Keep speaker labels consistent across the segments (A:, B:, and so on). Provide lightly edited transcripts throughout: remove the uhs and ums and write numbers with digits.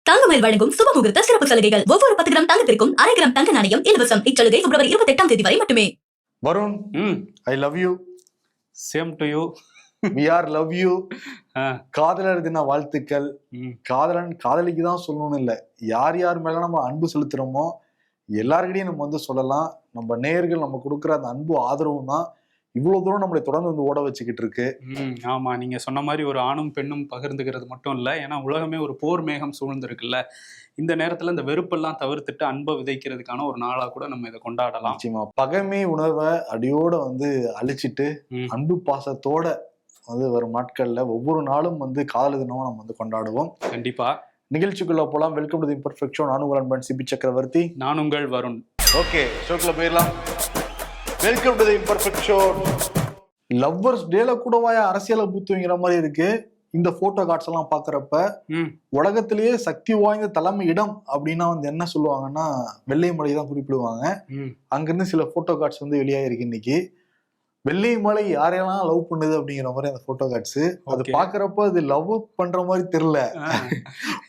A: தங்கமயில் வழங்கும் சுபமுகூர்த்த சிறப்பு சலுகைகள். ஒவ்வொரு 10 கிராம் தங்கத்திற்கும் 1/2 கிராம் தங்க நாணயம் இலவசம். இச்சலுகை பிப்ரவரி 28ஆம் தேதி வரை மட்டுமே.
B: Varun, I love you.
C: Same to you.
B: We are love you. காதலர் தின வாழ்த்துக்கள். காதலன் காதலிக்கு தான் சொல்லணும்னு இல்லை, யார் யார் மேல நம்ம அன்பு செலுத்துறோமோ எல்லாருக்கிட்டையும் நம்ம வந்து சொல்லலாம். நம்ம நேயர்கள் நம்ம கொடுக்குற அந்த அன்பு ஆதரவும் தான் இவ்வளவு தூரம் நம்மளை தொடர்ந்து வந்து ஓட வச்சுக்கிட்டு இருக்கு.
C: ஆமா, நீங்க சொன்ன மாதிரி ஒரு ஆணும் பெண்ணும் பகிர்ந்துக்கிறது மட்டும் இல்ல, ஏன்னா உலகமே ஒரு போர் மேகம் சூழ்ந்திருக்குல்ல. இந்த நேரத்துல இந்த வெறுப்பெல்லாம் தவிர்த்துட்டு அன்பை விதைக்கிறதுக்கான ஒரு நாளா கூட நம்ம இதை கொண்டாடலாம்.
B: நிச்சயமா பகைமை உணர்வை அடியோட வந்து அழிச்சிட்டு அன்பு பாசத்தோட வந்து வரும் நாட்கள்ல ஒவ்வொரு நாளும் வந்து காதல் தினமும் நம்ம வந்து கொண்டாடுவோம்.
C: கண்டிப்பா.
B: நிகழ்ச்சிக்குள்ள போலாம். Welcome to the imperfect show. நான் உங்கள் அன்பன் சிபி சக்கரவர்த்தி.
C: நான் உங்கள் வருண்.
B: ஓகே, ஷோக்குள்ள போயிடலாம். Welcome to the imperfect show. Lovers டேல கூடவாயா அரசியலை பூத்துங்கிற மாதிரி இருக்கு. இந்த போட்டோ கார்ட்ஸ் எல்லாம் பாக்குறப்ப உலகத்திலேயே சக்தி வாய்ந்த தலைமை இடம் அப்படின்னா வந்து என்ன சொல்லுவாங்கன்னா வெள்ளை மலை தான் குறிப்பிடுவாங்க. அங்கிருந்து சில போட்டோ கார்ட்ஸ் வந்து வெளியாயிருக்கு இன்னைக்கு. வெள்ளை மலை யாரையெல்லாம் லவ் பண்ணுது அப்படிங்கிற மாதிரி அந்த போட்டோ கார்ட்ஸ். அது பாக்குறப்ப அது லவ் பண்ற மாதிரி தெரியல,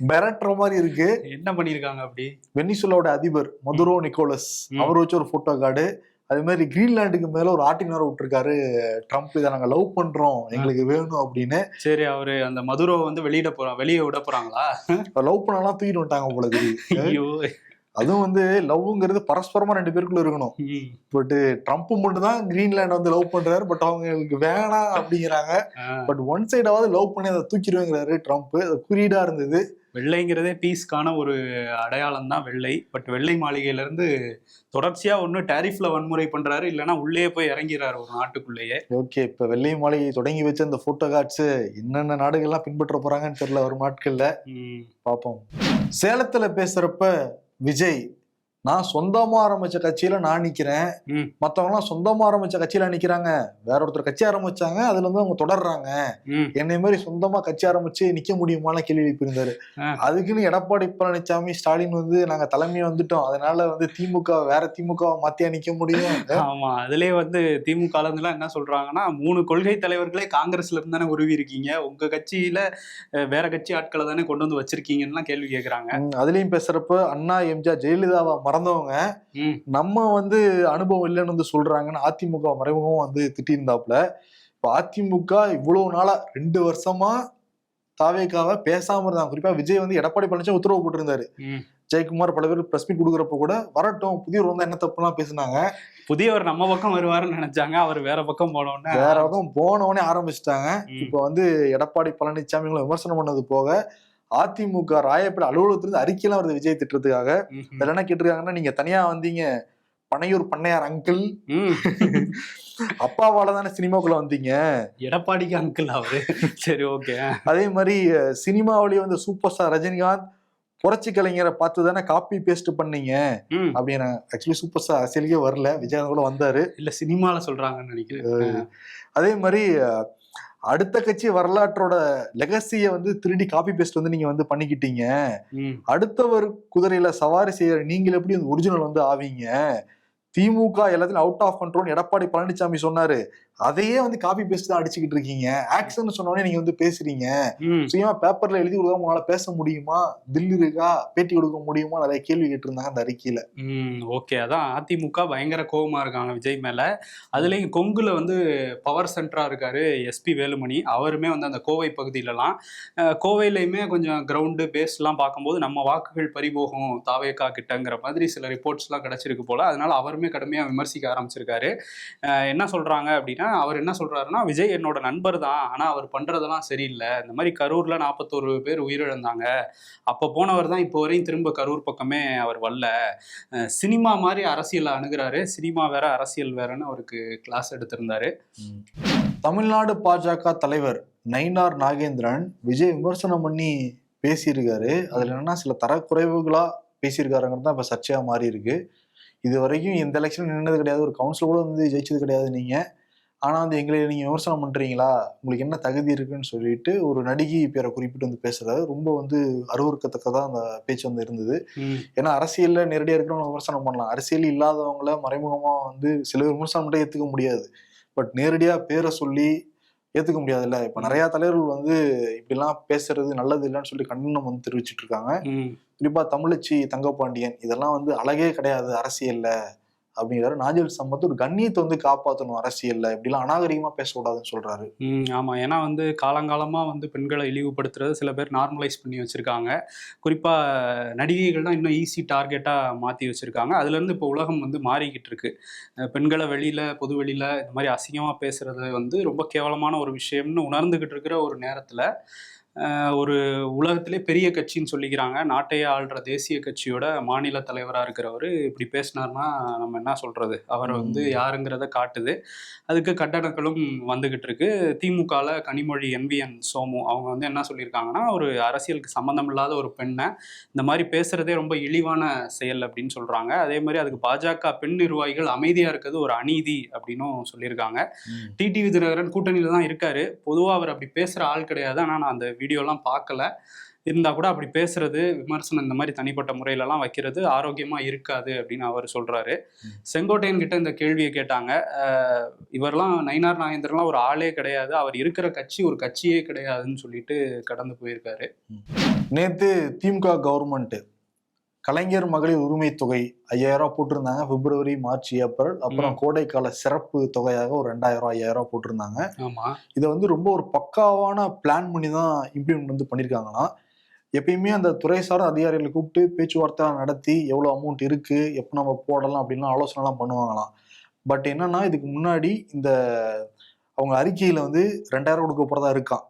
B: மிரட்டுற மாதிரி இருக்கு.
C: என்ன பண்ணிருக்காங்க அப்படி?
B: வெனிசுலாவோட அதிபர் மதுரோ நிக்கோலஸ் அவர் வச்சு ஒரு போட்டோ கார்டு. அதே மாதிரி கிரீன்லாண்டுக்கு மேல ஒரு ஆர்டினரை விட்டுருக்காரு ட்ரம்ப், இதை நாங்க லவ் பண்றோம் எங்களுக்கு வேணும் அப்படின்னு.
C: சரி, அவரு அந்த மதுரோ வந்து வெளியே விட போறாங்களா?
B: லவ் பண்ணலாம் தூக்கிட்டு வந்துட்டாங்க போல தெரியுது. அதுவும் வந்து லவ்ங்கிறது பரஸ்பரமா 2 பேருக்குள்ள இருக்கணும். பட் ட்ரம்ப் மட்டும் தான் கிரீன்லாண்ட் வந்து லவ் பண்றாரு, பட் அவங்களுக்கு வேணாம் அப்படிங்கிறாங்க. பட் ஒன் சைடாவது லவ் பண்ணி அதை தூக்கிடுவேங்கிறாரு ட்ரம்ப். அது குறியீடா இருந்தது.
C: வெள்ளைங்கிறதே பீஸ்க்கான ஒரு அடையாளம் தான் வெள்ளை. பட் வெள்ளை மாளிகையில இருந்து தொடர்ச்சியா ஒண்ணு டாரிஃப்ல வன்முறை பண்றாரு, இல்லைன்னா உள்ளே போய் இறங்கிறாரு ஒரு நாட்டுக்குள்ளேயே.
B: ஓகே, இப்ப வெள்ளை மாளிகை தொடங்கி வச்ச அந்த போட்டோ கார்ட்ஸ் என்னென்ன நாடுகள்லாம் பின்பற்ற போறாங்கன்னு தெரியல வரும் நாட்கள்ல பாப்போம். சேலத்துல பேசுறப்ப விஜய், நான் சொந்தமா ஆரம்பிச்ச கட்சியில நான் நிக்கிறேன், மத்தவங்க எல்லாம் சொந்தமா ஆரம்பிச்ச கட்சியில நிக்கிறாங்க, வேற ஒருத்தர் கட்சி ஆரம்பிச்சாங்க அதுல இருந்து அவங்க தொடர்றாங்க, என்னை மாதிரி சொந்தமா கட்சி ஆரம்பிச்சு நிக்க முடியுமான கேள்வி எழுப்பியிருந்தாரு. அதுக்குன்னு எடப்பாடி பழனிசாமி ஸ்டாலின் வந்து நாங்க தலைமையை வந்துட்டோம், அதனால வந்து திமுக வேற திமுக மாத்தியா நிக்க முடியும்.
C: ஆமா, அதுலயே வந்து திமுக எல்லாம் என்ன சொல்றாங்கன்னா 3 கொள்கை தலைவர்களே காங்கிரஸ்ல இருந்து தானே உருவி இருக்கீங்க, உங்க கட்சியில வேற கட்சி ஆட்களை தானே கொண்டு வந்து வச்சிருக்கீங்கன்னு கேள்வி கேட்கறாங்க.
B: அதுலயும் பேசுறப்ப அண்ணா எம்ஜிஆர் ஜெயலலிதாவை மறந்தவங்க நம்ம வந்து அனுபவம் இல்லைன்னு வந்து சொல்றாங்கன்னு அதிமுக மறைமுகம் வந்து திட்டிருந்தாப்புல. இப்ப அதிமுக இவ்வளவு நாளா 2 வருஷமா தாவேக்காவை பேசாம இருந்தாங்க. குறிப்பா விஜய் வந்து எடப்பாடி பழனிசாமி உத்தரவு போட்டிருந்தாரு. ஜெயக்குமார் பல பேர் பிரஸ் மீட் கொடுக்குறப்ப கூட வரட்டும் புதியவர் வந்து என்ன தப்புலாம் பேசினாங்க.
C: புதியவர் நம்ம பக்கம் வருவாருன்னு நினைச்சாங்க, அவர் வேற பக்கம்
B: போனோடனே ஆரம்பிச்சிட்டாங்க. இப்ப வந்து எடப்பாடி பழனிசாமி விமர்சனம் பண்ணது போக அதிமுக ராயப்பேட்டை அலுவலகத்திலிருந்து அறிக்கையெல்லாம் வருது விஜய் திட்டத்துக்காக. அதுல என்ன கேட்டிருக்காங்கன்னா, நீங்க தனியா வந்தீங்க, பனையூர் பண்ணையார் அங்கிள், அப்பாவால தானே சினிமாக்குள்ள வந்தீங்க,
C: எடப்பாடிக்கு அங்கிள் அவரு. சரி, ஓகே.
B: அதே மாதிரி சினிமாவிலேயே வந்து சூப்பர் ஸ்டார் ரஜினிகாந்த் புரட்சி கலைஞரை பார்த்து தானே காப்பி பேஸ்ட் பண்ணீங்க அப்படின்னு. ஆக்சுவலி சூப்பர் ஸ்டார் அரசியலுக்கே வரல, விஜயகாந்த் கூட வந்தாரு,
C: இல்ல சினிமால சொல்றாங்கன்னு நினைக்கிறேன்.
B: அதே மாதிரி அடுத்த கட்சி வரலாற்றோட லெகசியை வந்து திருடி காப்பி பேஸ்ட் வந்து நீங்க வந்து பண்ணிக்கிட்டீங்க, அடுத்தவர் குதிரையில சவாரி செய்யற நீங்கள் எப்படி ஒரிஜினல் வந்து ஆவீங்க, திமுக எல்லாத்தையும் out of control Edappadi Palaniswami சொன்னாரு, அதையே வந்து காப்பி பேஸ்ட் தான் அடிச்சுக்கிட்டு இருக்கீங்க, ஆக்ஷன் சொன்னோடனே நீங்க வந்து பேசுறீங்க, சுயமா பேப்பர்ல எழுதி கொடுக்காம உங்களால பேச முடியுமா, தில்லு இருக்கா, பேட்டி கொடுக்க முடியுமா, நிறைய கேள்வி கேட்டு இருந்தாங்க அந்த அறிக்கையில.
C: ஓகே, அதான் அதிமுக பயங்கர கோபமா இருக்காங்க விஜய் மேல. அதுலயும் கொங்குல வந்து பவர் சென்டரா இருக்காரு எஸ்பி வேலுமணி, அவருமே வந்து அந்த கோவை பகுதியிலலாம், கோவையிலையுமே கொஞ்சம் கிரவுண்டு பேஸ் எல்லாம் பார்க்கும்போது நம்ம வாக்குகள் பறிபோகும் தாவேக்கா கிட்டங்கிற மாதிரி சில ரிப்போர்ட்ஸ் எல்லாம் கிடைச்சிருக்கு போல. அதனால அவருமே கடுமையா விமர்சிக்க ஆரம்பிச்சிருக்காரு. என்ன சொல்றாங்க அப்படின்னா, அவர் என்ன சொல்றாருன்னா, விஜய் என்னோட நண்பர் தான், ஆனா அவர் பண்றதெல்லாம் சரியில்லை, இந்த மாதிரி கரூர்ல 41 பேர் உயிரிழந்தாங்க, அப்ப போனவர் தான் இப்போ வரையும் திரும்ப கரூர் பக்கமே அவர் வரல, சினிமா மாதிரி அரசியல் அணுகிறாரு, சினிமா வேற அரசியல் வேறன்னு அவருக்கு கிளாஸ் எடுத்திருந்தாரு.
B: தமிழ்நாடு பாஜக தலைவர் நயினார் நாகேந்திரன் விஜய் விமர்சனம் பண்ணி பேசியிருக்காரு. அதுல என்னன்னா சில தரக்குறைவுகளா பேசியிருக்காருங்கிறது தான் இப்ப சர்ச்சையா மாறி இருக்கு. இது வரைக்கும் எந்த எலெக்ஷன் நின்னது கிடையாது, ஒரு கவுன்சிலர் கூட வந்து ஜெயிச்சது கிடையாது நீங்க, ஆனா வந்து எங்களை நீங்க விமர்சனம் பண்றீங்களா, உங்களுக்கு என்ன தகுதி இருக்குன்னு சொல்லிட்டு ஒரு நடிகை பேரை குறிப்பிட்டு வந்து பேசுறாரு. ரொம்ப வந்து அருவருக்கத்தக்கதா அந்த பேச்சு வந்து இருந்தது. ஏன்னா அரசியல்ல நேரடியா இருக்கிறவங்க விமர்சனம் பண்ணலாம், அரசியல் இல்லாதவங்கள மறைமுகமா வந்து சில விமர்சனம் மட்டும் ஏத்துக்க முடியாது, பட் நேரடியா பேரை சொல்லி ஏத்துக்க முடியாதுல்ல. இப்ப நிறைய தலைவர்கள் வந்து இப்படிலாம் பேசுறது நல்லது இல்லைன்னு சொல்லி கண்டனம் வந்து தெரிவிச்சிட்டு இருக்காங்க. குறிப்பா தமிழச்சி தங்கப்பாண்டியன் இதெல்லாம் வந்து அழகே கிடையாது அரசியல்ல அப்படிங்கிறாரு. நாஞ்சில் சம்பத் ஒரு கண்ணியத்தை வந்து காப்பாற்றணும் அரசியல்ல, இப்படிலாம் அநாகரிகமா பேசக்கூடாதுன்னு சொல்றாரு.
C: ஆமா. ஏன்னா வந்து காலங்காலமா வந்து பெண்களை இழிவுபடுத்துறது சில பேர் நார்மலைஸ் பண்ணி வச்சிருக்காங்க. குறிப்பா நடிகைகள் தான் இன்னும் ஈஸி டார்கெட்டா மாத்தி வச்சிருக்காங்க. அதுல இருந்து இப்போ உலகம் வந்து மாறிக்கிட்டு இருக்கு. பெண்களை வெளியில பொது வெளியில இந்த மாதிரி அசிங்கமா பேசுறது வந்து ரொம்ப கேவலமான ஒரு விஷயம்னு உணர்ந்துகிட்டு இருக்கிற ஒரு நேரத்துல ஒரு உலகத்திலே பெரிய கட்சின்னு சொல்லிக்கிறாங்க. நாட்டையே ஆள்ற தேசிய கட்சியோட மாநில தலைவரா இருக்கிறவரு இப்படி பேசினார்னா நம்ம என்ன சொல்றது? அவர் வந்து யாருங்கிறத காட்டுது. அதுக்கு கண்டனங்களும் வந்துகிட்டு இருக்கு. திமுகல கனிமொழி NVN சோமு அவங்க வந்து என்ன சொல்லியிருக்காங்கன்னா, ஒரு அரசியலுக்கு சம்மந்தம் இல்லாத ஒரு பெண்ணை இந்த மாதிரி பேசுறதே ரொம்ப இழிவான செயல் அப்படின்னு சொல்றாங்க. அதே மாதிரி அதுக்கு பாஜக பெண் நிர்வாகிகள் அமைதியா இருக்கிறது ஒரு அநீதி அப்படின்னும் சொல்லியிருக்காங்க. டிடிவி தினகரன் கூட்டணியில தான் இருக்காரு. பொதுவா அவர் அப்படி பேசுற ஆள் கிடையாது. ஆனா நான் அந்த வீடியோலாம் பார்க்கல. இருந்தா கூட அப்படி பேசுறது, விமர்சனம் இந்த மாதிரி தனிப்பட்ட முறையிலலாம் வைக்கிறது ஆரோக்கியமா இருக்காது அப்படின்னு அவர் சொல்றாரு. செங்கோட்டையன் கிட்ட இந்த கேள்வியை கேட்டாங்க. இவரெல்லாம் நயினார் நாகேந்திரன்லாம் ஒரு ஆளே கிடையாது, அவர் இருக்கிற கட்சி ஒரு கட்சியே கிடையாதுன்னு சொல்லிட்டு கடந்து போயிருக்காரு.
B: நேத்து திமுக கவர்மெண்ட் கலைஞர் மகளிர் உரிமை தொகை 5000 போட்டிருந்தாங்க. பிப்ரவரி, மார்ச், ஏப்ரல். அப்புறம் கோடைக்கால சிறப்பு தொகையாக ஒரு 2000 5000 போட்டிருந்தாங்க.
C: ஆமா.
B: இதை வந்து ரொம்ப ஒரு பக்காவான பிளான் பண்ணி தான் இம்ப்ளிமெண்ட் வந்து பண்ணியிருக்காங்களாம். எப்பயுமே அந்த துறை சார்ந்த அதிகாரிகளை கூப்பிட்டு பேச்சுவார்த்தை நடத்தி எவ்வளோ அமௌண்ட் இருக்கு, எப்போ நம்ம போடலாம் அப்படின்லாம் ஆலோசனைலாம் பண்ணுவாங்களாம். பட் என்னன்னா இதுக்கு முன்னாடி இந்த அவங்க அறிக்கையில வந்து 2000 கொடுக்க போறதா இருக்கான்.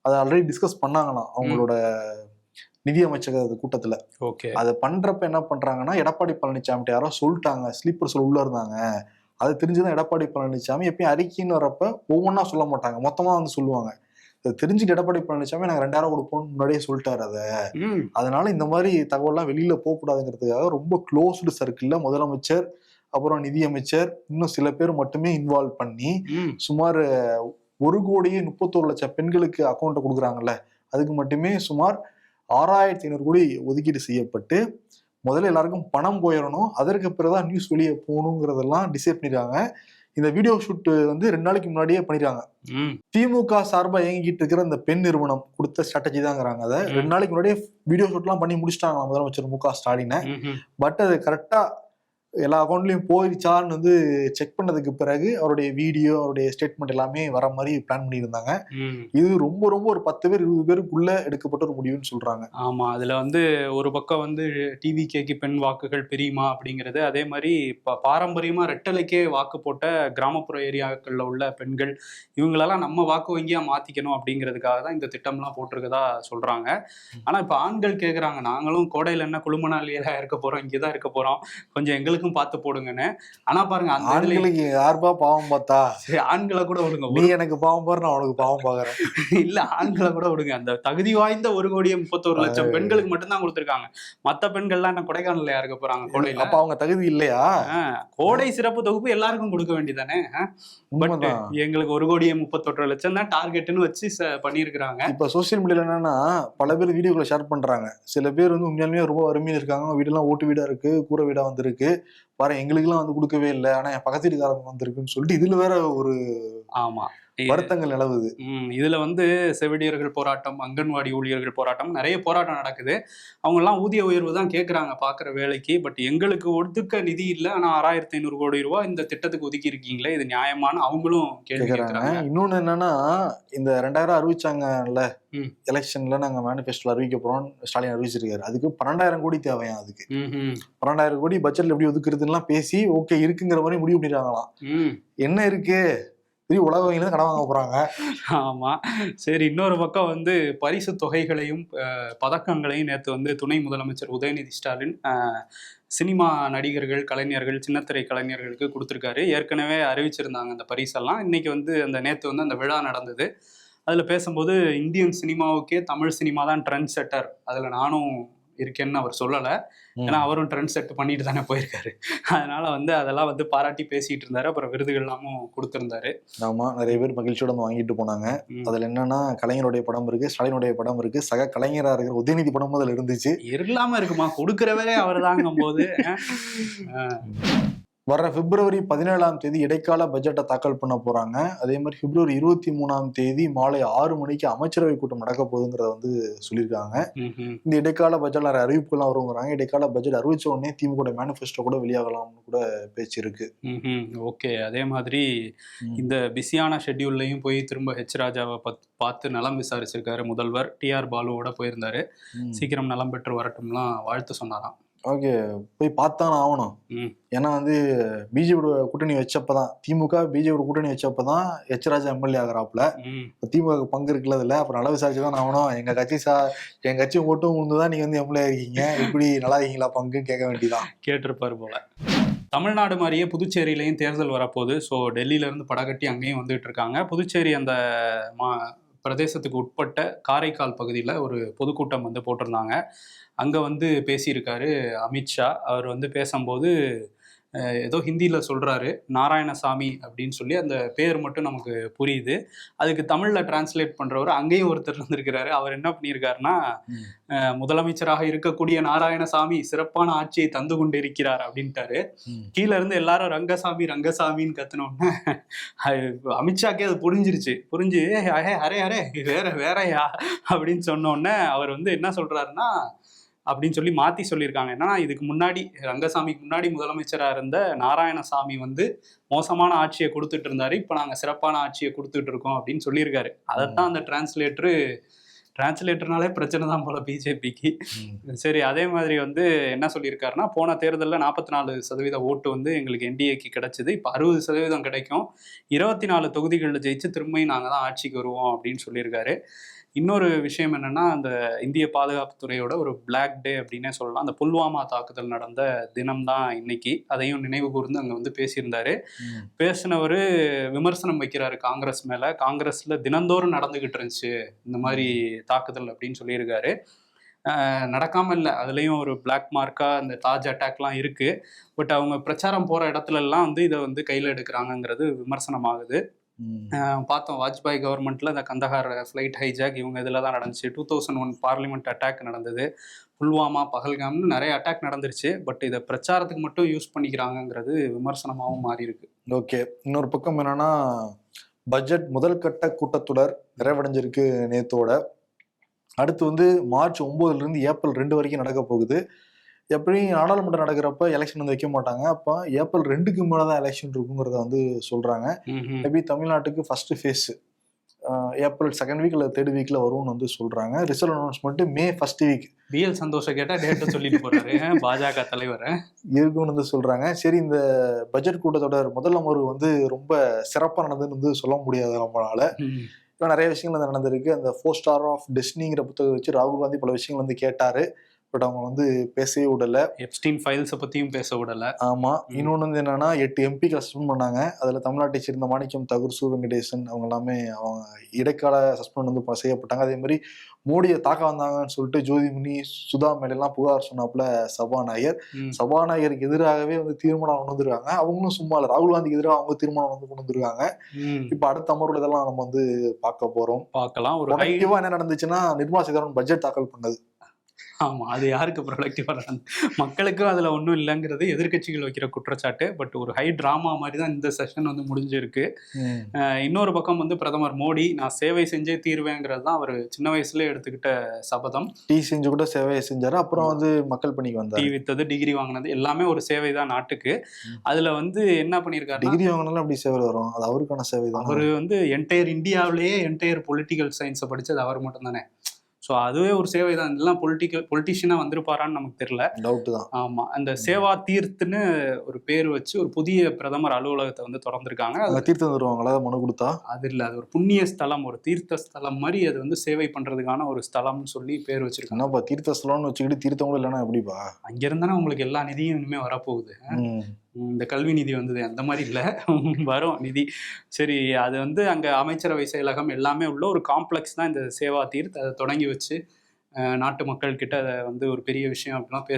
B: அதை ஆல்ரெடி டிஸ்கஸ் பண்ணாங்களாம் அவங்களோட நிதியமைச்சக கூட்டத்துல.
C: ஓகே.
B: அதை பண்றப்ப என்ன பண்றாங்கன்னா, எடப்பாடி பழனிசாமி யாரோ சொல்லிட்டாங்க, ஸ்லீப்பர் சொல்ல உள்ள இருந்தாங்க. அது தெரிஞ்சுதான் எடப்பாடி பழனிசாமி எப்பயும் அறிக்கைன்னு வரப்ப ஒவ்வொன்றா சொல்ல மாட்டாங்க, மொத்தமா வந்து சொல்லுவாங்க. அதை தெரிஞ்சுட்டு எடப்பாடி பழனிசாமி நாங்கள் 2000 கொடுப்போம்னு முன்னாடியே சொல்லிட்டாரு. அதனால இந்த மாதிரி தகவல்லாம் வெளியில போகக்கூடாதுங்கிறதுக்காக ரொம்ப க்ளோஸ்டு சர்க்கிள்ல முதலமைச்சர், அப்புறம் நிதியமைச்சர், இன்னும் சில பேர் மட்டுமே இன்வால்வ் பண்ணி சுமார் 1,31,00,000 பெண்களுக்கு அக்கௌண்ட்டை கொடுக்குறாங்கல்ல, அதுக்கு மட்டுமே சுமார் 6500 கோடி ஒதுக்கீடு செய்யப்பட்டு முதல்ல எல்லாருக்கும் பணம் போயிடணும், அதற்கு பிறகுதான் நியூஸ் வெளியே போகணுங்கிறதெல்லாம் டிசைட் பண்ணிருக்காங்க. இந்த வீடியோ ஷூட் வந்து 2 நாளைக்கு முன்னாடியே பண்ணிருக்காங்க. திமுக சார்பா இயங்கிட்டு இருக்கிற இந்த பெண் நிறுவனம் கொடுத்த ஸ்ட்ராட்டஜி தாங்கிறாங்க. அதை 2 நாளைக்கு முன்னாடியே வீடியோ ஷூட் எல்லாம் பண்ணி முடிச்சிட்டாங்க முதலமைச்சர் மு க ஸ்டாலினை. பட் அது கரெக்டா எல்லா அக்கௌண்ட்லயும் போயிடுச்சான்னு வந்து செக் பண்ணதுக்கு பிறகு அவருடைய வீடியோ, அவருடைய ஸ்டேட்மெண்ட் எல்லாமே வர மாதிரி பிளான் பண்ணியிருந்தாங்க. இது ரொம்ப ரொம்ப ஒரு 10 பேர் 20 பேருக்குள்ள எடுக்கப்பட்ட ஒரு முடிவுன்னு சொல்றாங்க.
C: ஆமா. அதுல வந்து ஒரு பக்கம் வந்து டிவிகேக்கு பெண் வாக்குகள் பெரியுமா அப்படிங்கிறது, அதே மாதிரி பாரம்பரியமா ரெட்டலைக்கே வாக்கு போட்ட கிராமப்புற ஏரியாக்கள்ல உள்ள பெண்கள் இவங்களெல்லாம் நம்ம வாக்கு வங்கியா மாத்திக்கணும் அப்படிங்கிறதுக்காக தான் இந்த திட்டம்லாம் போட்டிருக்கதா சொல்றாங்க. ஆனா இப்ப ஆண்கள் கேக்குறாங்க, நாங்களும் கோடையில என்ன குழுமநாளியா இருக்க போறோம், இங்கதான் இருக்க போறோம், கொஞ்சம் எங்களுக்கும் பார்த்து போடுங்கன்னு. ஆனா பாருங்க, அந்த
B: ஆண்களுக்கு யாருப்பா பாவம் பார்த்தா?
C: ஆண்களை கூட விடுங்க,
B: நீ எனக்கு பாவம் பாரு, நான் உனக்கு பாவம் பாக்குறேன்.
C: இல்ல, ஆண்களை கூட விடுங்க. அந்த தகுதி வாய்ந்த 1,31,00,000 பெண்களுக்கு மட்டும்தான் கொடுத்திருக்காங்க. மத்த பெண்கள்லாம் என்ன கொடைக்கானல்ல இருக்க போறாங்க கோடையில?
B: அப்ப அவங்க தகுதி இல்லையா?
C: கோடை சிறப்பு தொகுப்பு எல்லாருக்கும் கொடுக்க வேண்டியதானே. பட் எங்களுக்கு 1,31,00,000 தான் டார்கெட்னு வச்சு பண்ணிருக்காங்க.
B: இப்ப சோசியல் மீடியால என்னன்னா பல பேர் வீடியோக்களை ஷேர் பண்றாங்க. சில பேர் வந்து உண்மையாலுமே ரொம்ப வறுமையில இருக்காங்க, வீடெல்லாம் ஓட்டு வீடா இருக்கு, கூரை வீடா வந்திருக்கு, பாரு எங்களுக்கெல்லாம் வந்து கொடுக்கவே இல்லை, ஆனா என் பக்கத்து வீட்டுக்காரங்க வந்திருக்குன்னு சொல்லிட்டு இதுல வேற ஒரு
C: ஆமா
B: வருத்தங்கள் நிலவுது.
C: இதுல வந்து செவிலியர்கள் போராட்டம், அங்கன்வாடி ஊழியர்கள் போராட்டம், நிறைய போராட்டம் நடக்குது. அவங்க எல்லாம் ஊதிய உயர்வு தான் கேட்கறாங்க பாக்குற வேலைக்கு. பட் எங்களுக்கு ஒதுக்க நிதி இல்லை, ஆனா 6500 கோடி ரூபாய் இந்த திட்டத்துக்கு ஒதுக்கி இருக்கீங்களே, இது நியாயமான அவங்களும் கேள்வி கேட்கறாங்க.
B: இன்னொன்னு என்னன்னா, இந்த 2000 அறிவிச்சாங்கல்ல எலெக்ஷன்ல, நாங்க மேனிஃபெஸ்டோல அறிவிக்க போறோம் ஸ்டாலின் அறிவிச்சிருக்காரு. அதுக்கு 12,000 கோடி தேவையா? அதுக்கு 12,000 கோடி பட்ஜெட்ல எப்படி ஒதுக்குறதுலாம் பேசி ஓகே இருக்குங்கிற மாதிரி முடிவு பண்ணிடுறாங்களாம். என்ன இருக்கு, உலக வங்கியில கடன் வாங்க போறாங்க.
C: ஆமா, சரி. இன்னொரு பக்கம் வந்து பரிசு தொகைகளையும் பதக்கங்களையும் நேற்று வந்து துணை முதலமைச்சர் உதயநிதி ஸ்டாலின் சினிமா நடிகர்கள், கலைஞர்கள், சின்னத்திரை கலைஞர்களுக்கு கொடுத்துருக்காரு. ஏற்கனவே அறிவிச்சிருந்தாங்க அந்த பரிசெல்லாம். இன்னைக்கு வந்து நேற்று வந்து அந்த விழா நடந்தது. அதில் பேசும்போது இந்தியன் சினிமாவுக்கே தமிழ் சினிமா தான் ட்ரெண்ட் செட்டர், அதில் நானும் இருக்கேன்னு அவர் சொல்லலை. ஏன்னா அவரும் ட்ரெண்ட் செட் பண்ணிட்டு தானே போயிருக்காரு. அதனால வந்து அதெல்லாம் வந்து பாராட்டி பேசிட்டு இருந்தாரு. அப்புறம் விருதுகள் எல்லாமும் கொடுத்திருந்தாரு.
B: ஆமா, நிறைய பேர் மகிழ்ச்சியோட வாங்கிட்டு போனாங்க. அதுல என்னன்னா கலைஞருடைய படம் இருக்கு, ஸ்டாலினுடைய படம் இருக்கு, சக கலைஞரா இருக்கிற உதயநிதி படம் அதுல இருந்துச்சு.
C: இல்லாம இருக்குமா? கொடுக்கிறவரே அவர் தாங்கும் போது
B: வர்ற பிப்ரவரி 17ஆம் தேதி இடைக்கால பட்ஜெட்டை தாக்கல் பண்ண போறாங்க. அதே மாதிரி பிப்ரவரி 23ஆம் தேதி மாலை 6 மணிக்கு அமைச்சரவை கூட்டம் நடக்க போகுதுங்கிறத வந்து சொல்லியிருக்காங்க. இந்த இடைக்கால பட்ஜெட்ல நிறைய அறிவிப்புகள்லாம் வருங்கிறாங்க. இடைக்கால பட்ஜெட் அறிவிச்ச உடனே திமுக மேனிஃபெஸ்டோ கூட வெளியாகலாம்னு கூட பேச்சு இருக்கு.
C: ஓகே. அதே மாதிரி இந்த பிஸியான ஷெட்யூல்லையும் போய் திரும்ப ஹெச் ராஜாவை பார்த்து நலம் விசாரிச்சிருக்காரு முதல்வர். டிஆர் பாலுவோட போயிருந்தாரு. சீக்கிரம் நலம் பெற்று வரட்டும்லாம் வாழ்த்து சொன்னாராம்.
B: ஓகே, போய் பார்த்தானே ஆகணும். ஏன்னா வந்து பிஜேபியோட கூட்டணி வச்சப்பதான், திமுக பிஜேபியோட கூட்டணி வச்சப்பதான் ஹெச் ராஜா எம்எல்ஏ ஆகிறாப்புல. திமுக பங்கு இருக்குல்ல இதுல. அப்புறம் நல்லா விசாரிச்சுதான் ஆகணும். எங்க கட்சி ஓட்டும் உண்டுதான் நீங்க வந்து எம்எல்ஏ இருக்கீங்க, இப்படி நல்லா இருக்கீங்களா பங்கு கேட்க வேண்டியதான்.
C: கேட்டிருப்பாரு போல. தமிழ்நாடு மாதிரியே புதுச்சேரியிலையும் தேர்தல் வரப்போகுது. ஸோ டெல்லியிலேருந்து படகட்டி அங்கேயும் வந்துட்டு இருக்காங்க. புதுச்சேரி அந்த பிரதேசத்துக்கு உட்பட்ட காரைக்கால் பகுதியில் ஒரு பொதுக்கூட்டம் வந்து போட்டிருந்தாங்க. அங்கே வந்து பேசியிருக்காரு அமித்ஷா. அவர் வந்து பேசும்போது ஏதோ ஹிந்தியில் சொல்கிறாரு, நாராயணசாமி அப்படின்னு சொல்லி. அந்த பேர் மட்டும் நமக்கு புரியுது. அதுக்கு தமிழில் டிரான்ஸ்லேட் பண்ணுறவர் அங்கேயும் ஒருத்தர் இருந்திருக்கிறாரு. அவர் என்ன பண்ணியிருக்காருன்னா, முதலமைச்சராக இருக்கக்கூடிய நாராயணசாமி சிறப்பான ஆட்சியை தந்து கொண்டு இருக்கிறார் அப்படின்ட்டாரு. கீழே இருந்து எல்லாரும் ரங்கசாமி ரங்கசாமின்னு கத்துனோடனே அமித்ஷாக்கே அது புரிஞ்சு அரே அரே வேறயா அப்படின்னு சொன்னோடனே அவர் வந்து என்ன சொல்றாருன்னா, அப்படின்னு சொல்லி மாற்றி சொல்லியிருக்காங்க. என்னன்னா, இதுக்கு முன்னாடி ரங்கசாமிக்கு முன்னாடி முதலமைச்சராக இருந்த நாராயணசாமி வந்து மோசமான ஆட்சியை கொடுத்துட்டு இருந்தாரு, இப்போ நாங்கள் சிறப்பான ஆட்சியை கொடுத்துட்டு இருக்கோம் அப்படின்னு சொல்லியிருக்காரு. அதைத்தான் அந்த டிரான்ஸ்லேட்டர்னாலே பிரச்சனை தான் போல பிஜேபிக்கு. சரி, அதே மாதிரி வந்து என்ன சொல்லியிருக்காருன்னா, போன தேர்தலில் 44% ஓட்டு வந்து எங்களுக்கு என்டிஏக்கு கிடைச்சிது, இப்போ 60% கிடைக்கும், 24 தொகுதிகளில் ஜெயிச்சு திரும்பியும் நாங்கள் தான் ஆட்சிக்கு வருவோம் அப்படின்னு சொல்லியிருக்காரு. இன்னொரு விஷயம் என்னன்னா, அந்த இந்திய பாதுகாப்புத்துறையோட ஒரு பிளாக் டே அப்படின்னே சொல்லலாம். அந்த புல்வாமா தாக்குதல் நடந்த தினம் தான் இன்னைக்கு. அதையும் நினைவு கூர்ந்து அங்கே வந்து பேசியிருந்தாரு. பேசினவர் விமர்சனம் வைக்கிறாரு காங்கிரஸ் மேல. காங்கிரஸ்ல தினந்தோறும் நடந்துகிட்டு இருந்துச்சு இந்த மாதிரி தாக்குதல் அப்படின்னு சொல்லியிருக்காரு. நடக்காம இல்லை, அதுலேயும் ஒரு பிளாக் மார்க்கா இந்த தாஜ் அட்டாக்லாம் இருக்கு. பட் அவங்க பிரச்சாரம் போற இடத்துல எல்லாம் வந்து இதை வந்து கையில் எடுக்கிறாங்கங்கிறது விமர்சனம் ஆகுது. பார்த்தோம், வாஜ்பாய் கவர்மெண்ட்ல இந்த கந்தஹார் ஃப்ளைட் ஹைஜாக் இவங்க இதில் தான் நடந்துச்சு. 2001 பார்லிமெண்ட் அட்டாக் நடந்தது. புல்வாமா, பஹல்காம்னு நிறைய அட்டாக் நடந்துருச்சு. பட் இதை பிரச்சாரத்துக்கு மட்டும் யூஸ் பண்ணிக்கிறாங்கங்கிறது விமர்சனமாகவும் மாறி இருக்கு.
B: ஓகே, இன்னொரு பக்கம் என்னன்னா, பட்ஜெட் முதல் கட்ட கூட்டத்தொடர் நிறைவடைஞ்சிருக்கு நேத்தோட. அடுத்து வந்து மார்ச் 9 ஏப்ரல் 2 வரைக்கும் நடக்க போகுது. எப்படி நாடாளுமன்றம் நடக்கிறப்ப எலெக்ஷன் வந்து வைக்க மாட்டாங்க. அப்போ ஏப்ரல் 2க்கு மேலதான் எலெக்ஷன் இருக்குங்கிறத வந்து சொல்றாங்க. மேபி தமிழ்நாட்டுக்கு first face April 2nd week இல்லை 3rd வீக்ல வரும்னு வந்து சொல்றாங்க. ரிசல்ட் அனௌன்ஸ்மெண்ட் மே 1st வீக்.
C: பிஎல் சந்தோஷம் கேட்டா டேட்டை சொல்லிட்டு போறாரு பாஜக தலைவர்
B: இருக்குன்னு வந்து சொல்றாங்க. சரி, இந்த பட்ஜெட் கூட்டத்தொடர் முதல் அமர்வு வந்து ரொம்ப சிறப்பாக நடந்ததுன்னு வந்து சொல்ல முடியாது நம்மளால. நிறைய விஷயங்கள் வந்து நடந்திருக்கு. அந்த 4 ஸ்டார் ஆஃப் டெஸ்டினிங்கிற புத்தகத்தை வச்சு ராகுல் காந்தி பல விஷயங்கள் வந்து கேட்டாரு. பட் அவங்க வந்து பேசவே விடல.
C: எப்ஸ்டீன் ஃபைல்ஸை பற்றியும் பேச விடல.
B: ஆமா, இன்னொன்று வந்து என்னன்னா, 8 எம்பிக்களை சஸ்பெண்ட் பண்ணாங்க. அதுல தமிழ்நாட்டை சேர்ந்த மாணிக்கம் தகூர், சு வெங்கடேசன் அவங்க எல்லாமே அவங்க இடைக்கால சஸ்பெண்ட் வந்து செய்யப்பட்டாங்க. அதே மாதிரி மோடியை தாக்க வந்தாங்கன்னு சொல்லிட்டு ஜோதிமணி, சுதா மேலாம் புகார் சொன்னாப்புல சபாநாயகருக்கு எதிராகவே வந்து தீர்மானம் கொண்டு வந்துருக்காங்க. அவங்களும் சும்மா இல்லை, ராகுல் காந்திக்கு எதிராக அவங்க தீர்மானம் வந்து கொண்டு வந்துருக்காங்க. இப்ப அடுத்த அமர்வுல இதெல்லாம் நம்ம வந்து பார்க்கலாம். ஒரு ஆக்டிவா என்ன நடந்துச்சுன்னா, நிர்மலா சீதாராமன் பட்ஜெட் தாக்கல் பண்ணது.
C: ஆமா, அது யாருக்கு ப்ரொடக்டிவா மக்களுக்கும் அதுல ஒன்றும் இல்லைங்கிறது எதிர்கட்சிகள் வைக்கிற குற்றச்சாட்டு. பட் ஒரு ஹை டிராமா மாதிரி தான் இந்த செஷன் வந்து முடிஞ்சிருக்கு. இன்னொரு பக்கம் வந்து பிரதமர் மோடி, நான் சேவை செஞ்சே தீர்வேங்கிறது தான் அவர் சின்ன வயசுல எடுத்துக்கிட்ட சபதம்.
B: டீ செஞ்சு கூட சேவையை செஞ்சாரு. அப்புறம் வந்து மக்கள் பணிக்கு வந்தார்.
C: டீ வித்தது, டிகிரி வாங்கினது எல்லாமே ஒரு சேவை தான் நாட்டுக்கு. அதுல வந்து என்ன பண்ணியிருக்காரு,
B: டிகிரி வாங்கினாலும் அப்படி சேவை வரும், அது அவருக்கான சேவை தான்.
C: அவர் வந்து என்டையர் இந்தியாவிலேயே என்டையர் பொலிட்டிக்கல் சயின்ஸை படிச்சது அவர் மட்டும் தானே. ஸோ அதுவே ஒரு சேவை தான். இதெல்லாம் பொலிட்டிஷியனாக வந்திருப்பாரான்னு நமக்கு தெரியல, டவுட் தான். ஆமாம், அந்த சேவா தீர்த்துன்னு ஒரு பேர் வச்சு ஒரு புதிய பிரதமர் அலுவலகத்தை வந்து திறந்திருக்காங்க.
B: அதை தீர்த்து வந்துருவாங்களா மனு கொடுத்தா?
C: அது இல்லை, அது ஒரு புண்ணிய ஸ்தலம், ஒரு தீர்த்த ஸ்தலம் மாதிரி. அது வந்து சேவை பண்ணுறதுக்கான ஒரு ஸ்தலம்னு சொல்லி பேர் வச்சிருக்காங்க.
B: என்னப்பா தீர்த்த ஸ்தலம்னு வச்சுக்கிட்டு தீர்த்தவங்களும் இல்லைன்னா எப்படிப்பா?
C: அங்கிருந்தானே உங்களுக்கு எல்லா நிதியும் இனிமேல் வரப்போகுது. இந்த கல்வி நிதி வந்தது அந்த மாதிரி இல்லை, வரும் நிதி. சரி, அது வந்து அங்கே அமைச்சரவை செயலகம் எல்லாமே உள்ள ஒரு காம்ப்ளெக்ஸ் தான் இந்த சேவா தீர்த். அதை தொடங்கி வச்சு நாட்டு மக்கள் கிட்ட அதை வந்து ஒரு பெரிய விஷயம் அப்படிலாம்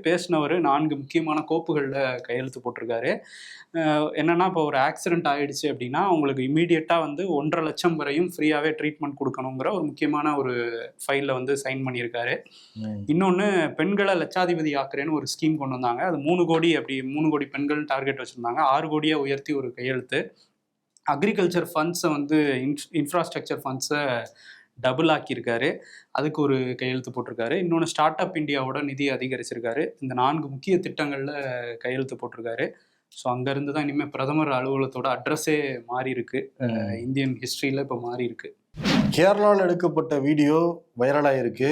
C: பேசினவர் 4 முக்கியமான கோப்புகளில் கையெழுத்து போட்டிருக்காரு. என்னன்னா இப்போ ஒரு ஆக்சிடென்ட் ஆயிடுச்சு அப்படின்னா உங்களுக்கு இம்மீடியட்டாக வந்து 1.5 லட்சம் வரையும் ஃப்ரீயாகவே ட்ரீட்மெண்ட் கொடுக்கணுங்கிற ஒரு முக்கியமான ஒரு ஃபைலில் வந்து சைன் பண்ணியிருக்காரு. இன்னொன்று பெண்களை லட்சாதிபதி ஆக்குறேன்னு ஒரு ஸ்கீம் கொண்டு வந்தாங்க. அது 3 கோடி அப்படி 3 கோடி பெண்கள் டார்கெட் வச்சுருந்தாங்க. 6 கோடியை உயர்த்தி ஒரு கையெழுத்து. அக்ரிகல்ச்சர் ஃபண்ட்ஸை வந்து இன்ஃப்ராஸ்ட்ரக்சர் ஃபண்ட்ஸை டபுள் ஆக்கியிருக்காரு. அதுக்கு ஒரு கையெழுத்து போட்டிருக்காரு. இன்னொன்று ஸ்டார்ட் அப் இந்தியாவோட நிதி அதிகரிச்சிருக்காரு. இந்த 4 முக்கிய திட்டங்களில் கையெழுத்து போட்டிருக்காரு. ஸோ அங்கேருந்து தான் இனிமேல் பிரதமர் அலுவலகத்தோட அட்ரஸே மாறி இருக்கு. இந்தியன் ஹிஸ்ட்ரியில் இப்போ மாறி இருக்கு.
B: கேரளாவில் எடுக்கப்பட்ட வீடியோ வைரலாக இருக்கு.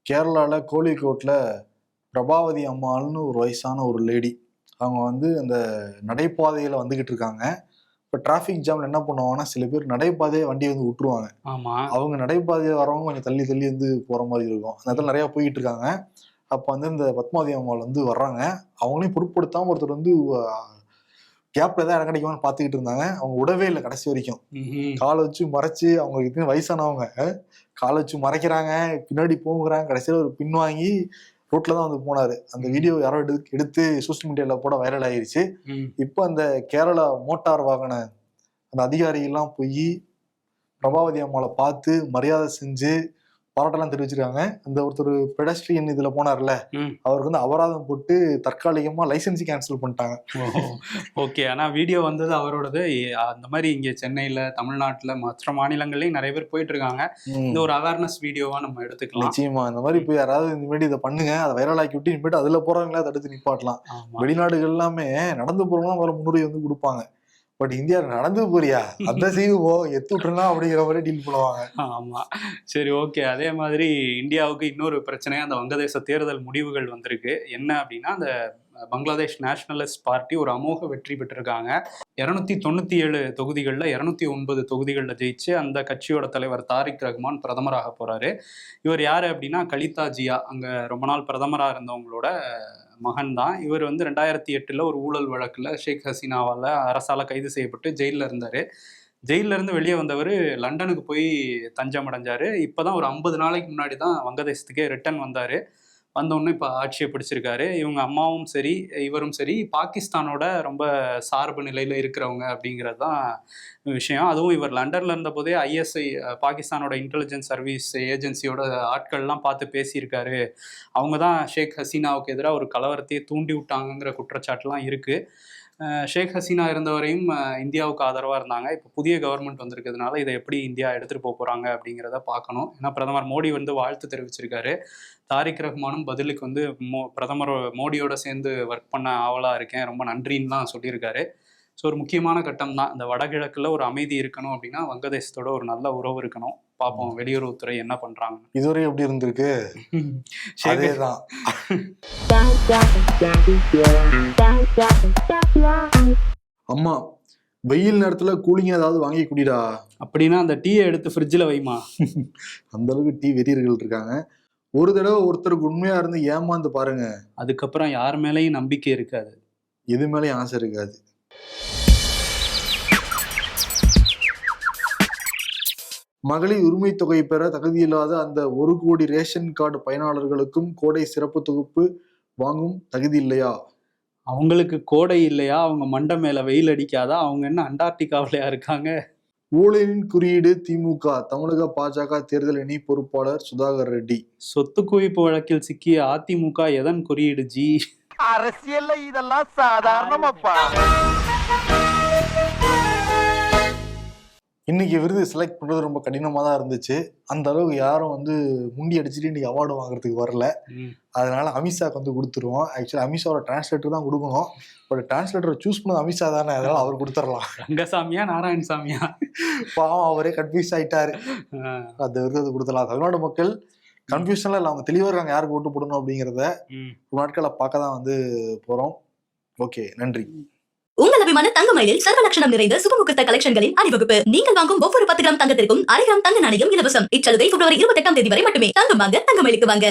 B: கேரளாவில் கோழிக்கோட்டில் பிரபாவதி அம்மாள்னு ஒரு வயசான ஒரு லேடி, அவங்க வந்து அந்த நடைபாதையில் வந்துக்கிட்டு இருக்காங்க. இப்போ டிராஃபிக் ஜாம்ல என்ன பண்ணுவாங்கன்னா சில பேர் நடைபாதையை வண்டி வந்து விட்டுருவாங்க.
C: ஆமாம்,
B: அவங்க நடைபாதையை வரவங்க கொஞ்சம் தள்ளி தள்ளி வந்து போகிற மாதிரி இருக்கும். அந்த இடத்துல நிறையா போயிட்டு இருக்காங்க. அப்போ வந்து இந்த பத்மாவதி அம்மாள் வந்து வர்றாங்க. அவங்களையும் பொருட்படுத்தாமல் ஒருத்தர் வந்து கேப்ல தான் இடம் கிடைக்குமான்னு பார்த்துக்கிட்டு இருந்தாங்க. அவங்க விடவே இல்லை கடைசி வரைக்கும். காலை வச்சு மறைச்சு, அவங்களுக்கு வயசானவங்க காலை வச்சு மறைக்கிறாங்க, பின்னாடி போங்கிறாங்க. கடைசியில் ஒரு பின்வாங்கி ரோட்ல தான் வந்து போனாரு. அந்த வீடியோ யாரோ எடுத்து சோசியல் மீடியால போட வைரல் ஆயிருச்சு. இப்போ அந்த கேரளா மோட்டார் வாகன அந்த அதிகாரிகள்லாம் போய் பிரபாவதி அம்மாவை பார்த்து மரியாதை செஞ்சு பாராட்டெல்லாம் தெரிவிச்சிருக்காங்க. அந்த ஒருத்தர் பெடஸ்ட்ரியன் இதுல போனார்ல, அவருக்கு வந்து அபராதம் போட்டு தற்காலிகமா லைசன்ஸ் கேன்சல் பண்ணிட்டாங்க.
C: ஓகே. ஆனா வீடியோ வந்தது அவரோடது. அந்த மாதிரி இங்க சென்னையில, தமிழ்நாட்டுல, மற்ற மாநிலங்கள்லயும் நிறைய பேர் போயிட்டு இருக்காங்க. இந்த ஒரு அவேர்னஸ் வீடியோவா நம்ம எடுத்துக்கலாம்.
B: நிச்சயமா இந்த மாதிரி இப்போ யாராவது இந்த மாதிரி இதை பண்ணுங்க, அதை வைரல் ஆக்கி விட்டு இனிமேட்டு அதுல போறவங்களா தடுத்து நிப்பாட்டலாம். வெளிநாடுகள் எல்லாமே நடந்து போறவங்க முதல்ல முன்னுரிமை வந்து கொடுப்பாங்க. பட் இந்தியா நடந்து போறியா அந்த செய்வோம் எத்துட்டுனா அப்படிங்கிற மாதிரி டீல் பண்ணுவாங்க.
C: ஆமா, சரி, ஓகே. அதே மாதிரி இந்தியாவுக்கு இன்னொரு பிரச்சனையா அந்த வங்கதேச தேர்தல் முடிவுகள் வந்திருக்கு. என்ன அப்படின்னா, அந்த பங்களாதேஷ் நேஷனலிஸ்ட் பார்ட்டி ஒரு அமோக வெற்றி பெற்றிருக்காங்க. 297 தொகுதிகளில் 209 தொகுதிகளில் ஜெயிச்சு அந்த கட்சியோட தலைவர் தாரிக் ரஹ்மான் பிரதமராக போறாரு. இவர் யாரு அப்படின்னா கலிதா ஜியா, அங்க ரொம்ப நாள் பிரதமராக இருந்தவங்களோட மகன் தான். இவர் வந்து 2008 ஒரு ஊழல் வழக்குல ஷேக் ஹசீனாவால் அரசால கைது செய்யப்பட்டு ஜெயிலில் இருந்தாரு. ஜெயிலில் இருந்து வெளியே வந்தவர் லண்டனுக்கு போய் தஞ்சம் அடைஞ்சாரு. இப்போதான் ஒரு 50 நாளைக்கு முன்னாடி தான் வங்கதேசத்துக்கே ரிட்டர்ன் வந்தாரு. வந்தோடனே இப்போ ஆட்சியை பிடிச்சிருக்காரு. இவங்க அம்மாவும் சரி இவரும் சரி பாகிஸ்தானோட ரொம்ப சார்பு நிலையில் இருக்கிறவங்க அப்படிங்கிறது தான் விஷயம். அதுவும் இவர் லண்டனில் இருந்த போதே ஐஎஸ்ஐ, பாகிஸ்தானோட இன்டெலிஜென்ஸ் சர்வீஸ் ஏஜென்சியோட ஆட்கள்லாம் பார்த்து பேசியிருக்காரு. அவங்க தான் ஷேக் ஹசீனாவுக்கு எதிராக ஒரு கலவரத்தையே தூண்டி விட்டாங்கங்கிற குற்றச்சாட்டுலாம் இருக்குது. ஷேக் ஹசீனா இருந்தவரையும் இந்தியாவுக்கு ஆதரவாக இருந்தாங்க. இப்போ புதிய கவர்மெண்ட் வந்திருக்கிறதுனால இதை எப்படி இந்தியா எடுத்துகிட்டு போக போகிறாங்க அப்படிங்கிறத பார்க்கணும். ஏன்னா பிரதமர் மோடி வந்து வாழ்த்து தெரிவிச்சிருக்காரு. தாரிக் ரஹ்மானும் பதிலுக்கு வந்து பிரதமர் மோடியோட சேர்ந்து ஒர்க் பண்ண ஆவலாக இருக்கேன், ரொம்ப நன்றின்னு தான் சொல்லியிருக்காரு. ஸோ ஒரு முக்கியமான கட்டம் தான். இந்த வடகிழக்குல ஒரு அமைதி இருக்கணும் அப்படின்னா வங்கதேசத்தோட ஒரு நல்ல உறவு இருக்கணும். பார்ப்போம் வெளியுறவுத்துறை என்ன பண்றாங்க.
B: இதுவரை எப்படி இருந்திருக்கு அதேதான். அம்மா வெயில் நேரத்துல கூலிங் ஏதாவது வாங்கி குடிடா
C: அப்படின்னா அந்த டீயை எடுத்து ஃப்ரிட்ஜில் வைமா.
B: அந்த அளவுக்கு டீ வெறியர்கள் இருக்காங்க. ஒரு தடவை ஒருத்தருக்கு உண்மையா இருந்து ஏமாந்து பாருங்க,
C: அதுக்கப்புறம் யார் மேலேயும் நம்பிக்கை இருக்காது,
B: எது மேலேயும் ஆசை இருக்காது. மகளிர் உரிமை தொகை பெற தகுதியில்லாத அந்த 1 கோடி ரேஷன் கார்டு பயனாளர்களுக்கும் கோடை சிறப்பு தொகுப்பு வாங்கும் தகுதி இல்லையா?
C: அவங்களுக்கு கோடை இல்லையா? அவங்க மண்டை மேல வெயில் அடிக்காதா? அவங்க என்ன அண்டார்டிகாவிலையா இருக்காங்க?
B: ஊழலின் குறியீடு திமுக, தமிழக பாஜக தேர்தல் இணை பொறுப்பாளர் சுதாகர் ரெட்டி.
C: சொத்து குவிப்பு வழக்கில் சிக்கிய அதிமுக எதன் குறியீடு ஜி?
D: அரசியல்ல இதெல்லாம் சாதாரணமாப்பா.
B: இன்னைக்கு விருது செலக்ட் பண்றது ரொம்ப கடினமா தான் இருந்துச்சு. அந்த அளவுக்கு யாரும் வந்து முண்டி அடிச்சுட்டு இன்னைக்கு அவார்டு வாங்குறதுக்கு வரல. அதனால அமித்ஷாக்கு வந்து கொடுத்துருவோம். ஆக்சுவலி அமித்ஷாவோட டிரான்ஸ்லேட்டர் தான் கொடுக்கணும். பட் டிரான்ஸ்லேட்டரை சூஸ் பண்ணது அமித்ஷா தானே, அதனால அவர் கொடுத்துடலாம்.
C: ரங்கசாமியா நாராயணசாமியா?
B: பாவம் அவரே கன்ஃபியூஸ் ஆயிட்டாரு. அந்த விருது கொடுத்துடலாம். தமிழ்நாடு மக்கள் கன்ஃபியூஷன்ல இல்லை, அவங்க தெளிவாக இருக்காங்க யாருக்கு ஓட்டு போடணும் அப்படிங்கிறத. நாட்களை பார்க்க தான் வந்து போறோம். ஓகே, நன்றி.
A: உங்கள் அபிமான தங்கமயிலில் சர்வ லட்சணம் நிறைந்த சுபமுகூர்த்த கலெக்ஷன்களின் அணிவகுப்பு. நீங்கள் வாங்கும் ஒவ்வொரு 10 கிராம் தங்கத்திற்கும் 1/2 கிராம் தங்க நாணயம் இலவசம். இச்சலுகை பிப்ரவரி 28 வரை மட்டுமே. தங்கம் வாங்க தங்கமயிலுக்கு வாங்க.